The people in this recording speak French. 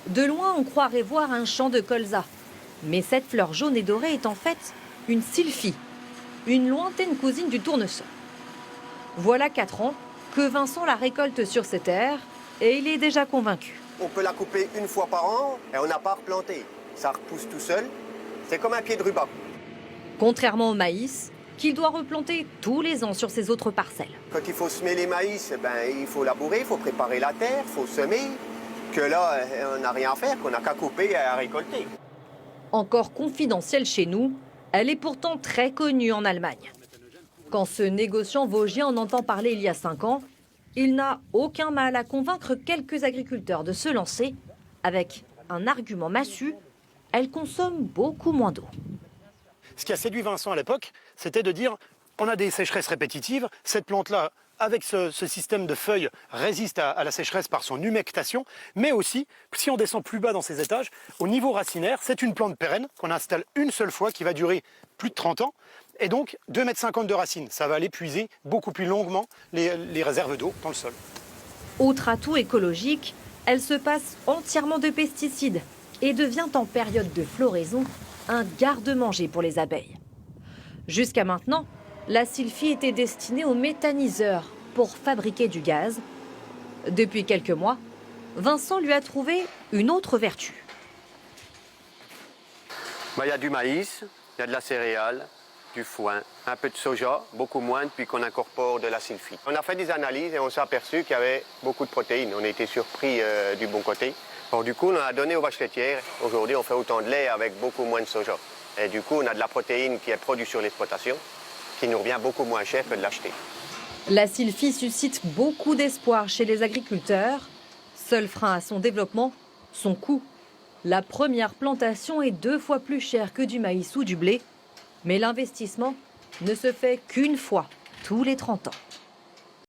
De loin, on croirait voir un champ de colza. Mais cette fleur jaune et dorée est en fait une sylphie, une lointaine cousine du tournesol. Voilà 4 ans que Vincent la récolte sur ses terres et il est déjà convaincu. On peut la couper une fois par an et on n'a pas replanté. Ça repousse tout seul. C'est comme un pied de ruban. Contrairement au maïs, qu'il doit replanter tous les ans sur ses autres parcelles. Quand il faut semer les maïs, il faut labourer, il faut préparer la terre, il faut semer. Que là, on n'a rien à faire, qu'on n'a qu'à couper et à récolter. Encore confidentielle chez nous, elle est pourtant très connue en Allemagne. Quand ce négociant vosgien en entend parler il y a 5 ans, il n'a aucun mal à convaincre quelques agriculteurs de se lancer avec un argument massu, elle consomme beaucoup moins d'eau. Ce qui a séduit Vincent à l'époque, c'était de dire on a des sécheresses répétitives, cette plante-là, avec ce système de feuilles, résiste à la sécheresse par son humectation, mais aussi, si on descend plus bas dans ces étages, au niveau racinaire, c'est une plante pérenne qu'on installe une seule fois, qui va durer plus de 30 ans, et donc 2,50 m de racines. Ça va aller puiser beaucoup plus longuement les réserves d'eau dans le sol. Autre atout écologique, elle se passe entièrement de pesticides et devient en période de floraison un garde-manger pour les abeilles. Jusqu'à maintenant, la sylphie était destinée aux méthaniseurs pour fabriquer du gaz. Depuis quelques mois, Vincent lui a trouvé une autre vertu. Il y a du maïs, il y a de la céréale, du foin, un peu de soja, beaucoup moins depuis qu'on incorpore de la sylphie. On a fait des analyses et on s'est aperçu qu'il y avait beaucoup de protéines. On a été surpris du bon côté. Alors, du coup, on a donné aux vaches laitières. Aujourd'hui, on fait autant de lait avec beaucoup moins de soja. Et du coup, on a de la protéine qui est produite sur l'exploitation, qui nous revient beaucoup moins cher que de l'acheter. La sylphie suscite beaucoup d'espoir chez les agriculteurs. Seul frein à son développement, son coût. La première plantation est 2 fois plus chère que du maïs ou du blé. Mais l'investissement ne se fait qu'une fois tous les 30 ans.